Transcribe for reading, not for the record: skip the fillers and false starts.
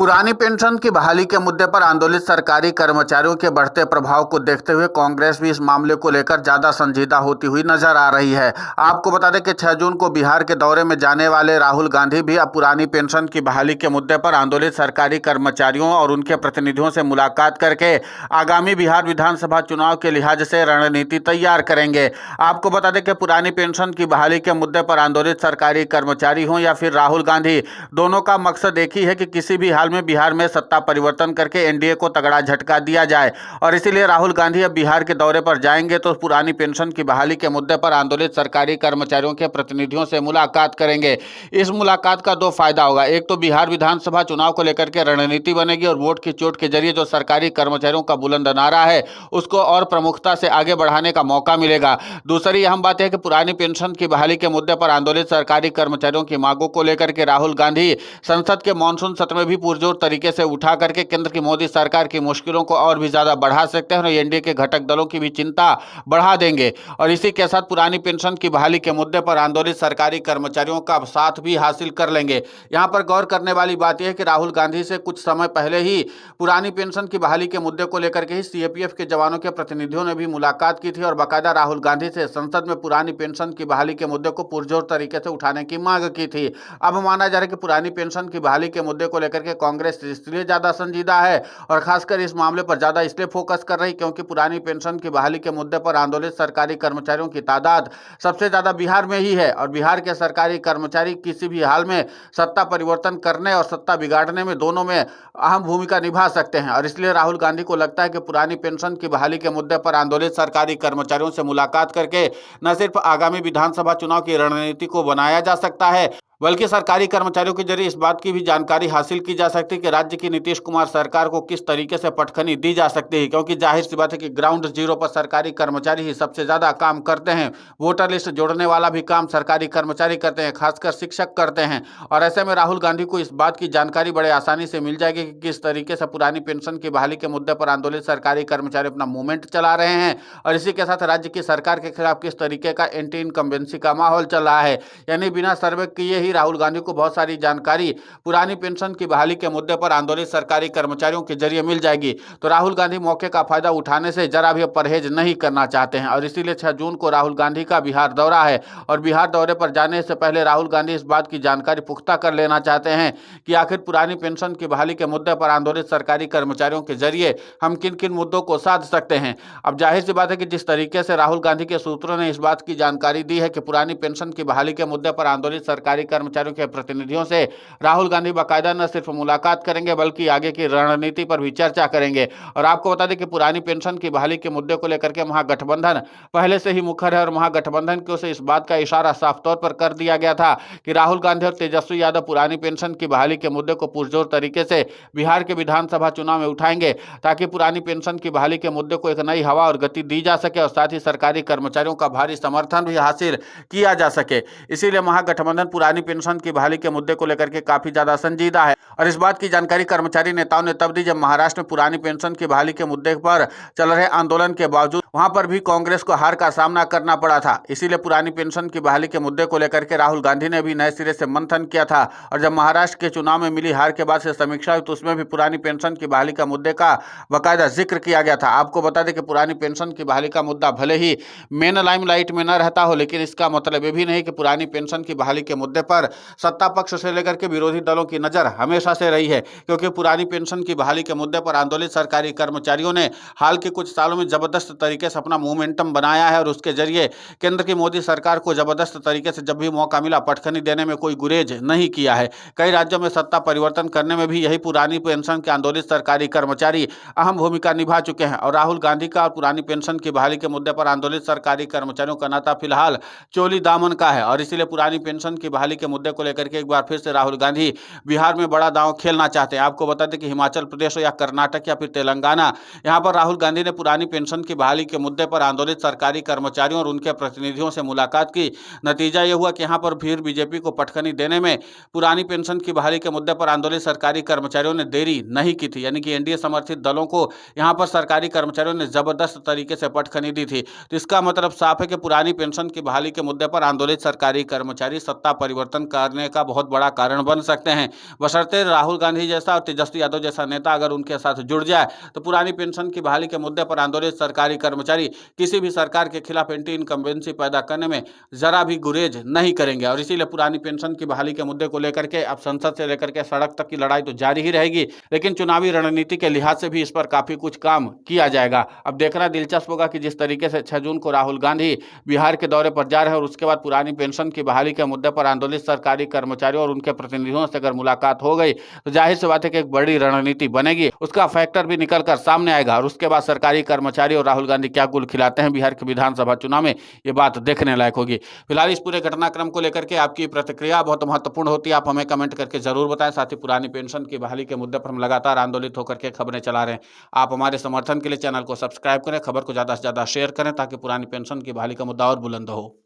पुरानी पेंशन की बहाली के मुद्दे पर आंदोलित सरकारी कर्मचारियों के बढ़ते प्रभाव को देखते हुए कांग्रेस भी इस मामले को लेकर ज्यादा संजीदा होती हुई नजर आ रही है। आपको बता दें कि 6 जून को बिहार के दौरे में जाने वाले राहुल गांधी भी अब पुरानी पेंशन की बहाली के मुद्दे पर आंदोलित सरकारी कर्मचारियों और उनके प्रतिनिधियों से मुलाकात करके आगामी बिहार विधानसभा चुनाव के लिहाज से रणनीति तैयार करेंगे। आपको बता दें कि पुरानी पेंशन की बहाली के मुद्दे पर आंदोलित सरकारी कर्मचारी हों या फिर राहुल गांधी, दोनों का मकसद एक ही है कि किसी भी हाल में बिहार में सत्ता परिवर्तन करके एनडीए को तगड़ा झटका दिया जाए। और इसीलिए राहुल गांधी अब बिहार के दौरे पर जाएंगे तो पुरानी पेंशन की बहाली के मुद्दे पर आंदोलित सरकारी कर्मचारियों के प्रतिनिधियों से मुलाकात करेंगे। इस मुलाकात का 2 फायदा होगा। एक तो बिहार विधानसभा चुनाव को लेकर के रणनीति बनेगी और वोट की चोट के जरिए जो सरकारी कर्मचारियों का बुलंद नारा है उसको और प्रमुखता से आगे बढ़ाने का मौका मिलेगा। दूसरी अहम बात है कि पुरानी पेंशन की बहाली के मुद्दे पर आंदोलित सरकारी कर्मचारियों की मांगों को लेकर के राहुल गांधी संसद के मानसून सत्र में भी पुरजोर तरीके से उठा करके केंद्र की मोदी सरकार की मुश्किलों को और भी ज्यादा बढ़ा सकते हैं और एनडीए के घटक दलों की भी चिंता बढ़ा देंगे। और इसी के साथ पुरानी पेंशन की बहाली के मुद्दे पर आंदोलित सरकारी कर्मचारियों का साथ भी हासिल कर लेंगे। यहां पर गौर करने वाली बात यह है कि राहुल गांधी से कुछ समय पहले ही पुरानी पेंशन की बहाली के मुद्दे को लेकर के ही सीएपीएफ के जवानों के प्रतिनिधियों ने भी मुलाकात की थी और बाकायदा राहुल गांधी से संसद में पुरानी पेंशन की बहाली के मुद्दे को पुरजोर तरीके से उठाने की मांग की थी। अब माना जा रहा है कि पुरानी पेंशन की बहाली के मुद्दे को लेकर के कांग्रेस इसलिए ज्यादा संजीदा है और खासकर इस मामले पर ज्यादा इसलिए फोकस कर रही क्योंकि पुरानी पेंशन की बहाली के मुद्दे पर आंदोलित सरकारी कर्मचारियों की तादाद सबसे ज्यादा बिहार में ही है और बिहार के सरकारी कर्मचारी किसी भी हाल में सत्ता परिवर्तन करने और सत्ता बिगाड़ने में दोनों में अहम भूमिका निभा सकते हैं। और इसलिए राहुल गांधी को लगता है कि पुरानी पेंशन की बहाली के मुद्दे पर आंदोलित सरकारी कर्मचारियों से मुलाकात करके न सिर्फ आगामी विधानसभा चुनाव की रणनीति को बनाया जा सकता है बल्कि सरकारी कर्मचारियों के जरिए इस बात की भी जानकारी हासिल की जा सकती है कि राज्य की नीतीश कुमार सरकार को किस तरीके से पटखनी दी जा सकती है, क्योंकि जाहिर सी बात है कि ग्राउंड जीरो पर सरकारी कर्मचारी ही सबसे ज्यादा काम करते हैं। वोटर लिस्ट जोड़ने वाला भी काम सरकारी कर्मचारी करते हैं, खासकर शिक्षक करते हैं। और ऐसे में राहुल गांधी को इस बात की जानकारी बड़े आसानी से मिल जाएगी कि किस तरीके से पुरानी पेंशन की बहाली के मुद्दे पर आंदोलित सरकारी कर्मचारी अपना मूवमेंट चला रहे हैं और इसी के साथ राज्य की सरकार के खिलाफ किस तरीके का एंटी इनकम्बेंसी का माहौल चल रहा है। यानी बिना सर्वे किए ही राहुल गांधी को बहुत सारी जानकारी पुरानी पेंशन की बहाली के मुद्दे पर आंदोलित सरकारी कर्मचारियों के जरिए मिल जाएगी। तो राहुल गांधी मौके का फायदा उठाने से जरा भी परहेज नहीं करना चाहते हैं और इसीलिए 6 जून को राहुल गांधी का बिहार दौरा है और बिहार दौरे पर जाने से पहले राहुल गांधी इस बात की जानकारी पुख्ता कर लेना चाहते हैं कि आखिर पुरानी पेंशन की बहाली के मुद्दे पर आंदोलित सरकारी कर्मचारियों के जरिए हम किन किन मुद्दों को साध सकते हैं। अब जाहिर सी बात है कि जिस तरीके से राहुल गांधी के सूत्रों ने इस बात की जानकारी दी है कि पुरानी पेंशन की बहाली के मुद्दे पर आंदोलित सरकारी कर्मचारियों के प्रतिनिधियों से राहुल गांधी बाकायदा न सिर्फ मुलाकात करेंगे बल्कि आगे की रणनीति पर भी चर्चा करेंगे। और आपको बता दें कि पुरानी पेंशन की बहाली के मुद्दे को लेकर के महागठबंधन पहले से ही मुखर है और महागठबंधन की ओर से इस बात का इशारा साफ तौर पर कर दिया गया था कि राहुल गांधी और तेजस्वी यादव पुरानी पेंशन की बहाली के मुद्दे को पुरजोर तरीके से बिहार के विधानसभा चुनाव में उठाएंगे ताकि पुरानी पेंशन की बहाली के मुद्दे को एक नई हवा और गति दी जा सके और साथ ही सरकारी कर्मचारियों का भारी समर्थन भी हासिल किया जा सके। इसीलिए महागठबंधन पुरानी पेंशन की बहाली के मुद्दे को लेकर के काफी ज्यादा संजीदा है और इस बात की जानकारी कर्मचारी नेताओं ने तब दी जब महाराष्ट्र में पुरानी पेंशन की बहाली के मुद्दे पर चल रहे आंदोलन के बावजूद वहां पर भी कांग्रेस को हार का सामना करना पड़ा था। इसीलिए पुरानी पेंशन की बहाली के मुद्दे को लेकर के राहुल गांधी ने भी नए सिरे से मंथन किया था और जब महाराष्ट्र के चुनाव में मिली हार के बाद से समीक्षा हुई तो उसमें भी पुरानी पेंशन की बहाली का मुद्दे का बाकायदा जिक्र किया गया था। आपको बता दें कि पुरानी पेंशन की बहाली का मुद्दा भले ही मेन लाइमलाइट में न रहता हो लेकिन इसका मतलब ये भी नहीं कि पुरानी पेंशन की बहाली के मुद्दे पर सत्ता पक्ष से लेकर के विरोधी दलों की नजर हमेशा से रही है, क्योंकि पुरानी पेंशन की बहाली के मुद्दे पर आंदोलित सरकारी कर्मचारियों ने हाल के कुछ सालों में जबरदस्त तरीके से अपना मोमेंटम बनाया है और उसके जरिए केंद्र की मोदी सरकार को जबरदस्त तरीके से जब भी मौका मिला पटखनी देने में कोई गुरेज नहीं किया है। कई राज्यों में सत्ता परिवर्तन करने में भी यही पुरानी पेंशन के आंदोलित सरकारी कर्मचारी अहम भूमिका निभा चुके हैं और राहुल गांधी का और पुरानी पेंशन की बहाली के मुद्दे पर आंदोलित सरकारी कर्मचारियों का नाता फिलहाल चोली दामन का है। और इसीलिए पुरानी पेंशन की बहाली के मुद्दे को लेकर के एक बार फिर से राहुल गांधी बिहार में बड़ा दांव खेलना चाहते हैं। आपको बता दें कि हिमाचल प्रदेश या कर्नाटक या फिर तेलंगाना, यहाँ पर राहुल गांधी ने पुरानी पेंशन की बहाली के मुद्दे पर आंदोलित सरकारी कर्मचारियों और उनके प्रतिनिधियों से मुलाकात की। नतीजा ये हुआ कि यहाँ पर फिर बीजेपी को पटखनी देने में पुरानी पेंशन की बहाली के मुद्दे पर आंदोलित सरकारी कर्मचारियों ने देरी नहीं की थी, यानी कि एनडीए समर्थित दलों को यहाँ पर सरकारी कर्मचारियों ने जबरदस्त तरीके से पटखनी दी थी। तो इसका मतलब साफ है कि पुरानी पेंशन की बहाली के मुद्दे पर आंदोलित सरकारी कर्मचारी सत्ता परिवर्तन करने का बहुत बड़ा कारण बन सकते हैं, बशर्ते राहुल गांधी जैसा और तेजस्वी यादव जैसा नेता अगर उनके साथ जुड़ जाए तो पुरानी पेंशन की बहाली के मुद्दे पर आंदोलित सरकारी कर्मचारी किसी भी सरकार के खिलाफ एंटी इनकम्बेंसी पैदा करने में जरा भी गुरेज नहीं करेंगे। और इसीलिए पुरानी पेंशन की बहाली के मुद्दे को लेकर के अब संसद से लेकर के सड़क तक की लड़ाई तो जारी ही रहेगी, लेकिन चुनावी रणनीति के लिहाज से भी इस पर काफी कुछ काम किया जाएगा। अब देखना दिलचस्प होगा कि जिस तरीके से 6 जून को राहुल गांधी बिहार के दौरे पर जा रहे हैं और उसके बाद पुरानी पेंशन की बहाली के मुद्दे पर आंदोलित सरकारी कर्मचारियों और उनके प्रतिनिधियों से अगर मुलाकात हो गई तो जाहिर सी बात है कि एक बड़ी रणनीति बनेगी, उसका फैक्टर भी निकल कर सामने आएगा और उसके बाद सरकारी कर्मचारी और राहुल गांधी क्या गुल खिलाते हैं बिहार के विधानसभा चुनाव में, ये बात देखने लायक होगी। फिलहाल इस पूरे घटनाक्रम को लेकर के आपकी प्रतिक्रिया बहुत महत्वपूर्ण होती है, आप हमें कमेंट करके जरूर बताएं। साथ ही पुरानी पेंशन की बहाली के मुद्दे पर हम लगातार आंदोलित होकर के खबरें चला रहे हैं। आप हमारे समर्थन के लिए चैनल को सब्सक्राइब करें, खबर को ज्यादा से ज्यादा शेयर करें ताकि पुरानी पेंशन की बहाली का मुद्दा और बुलंद हो।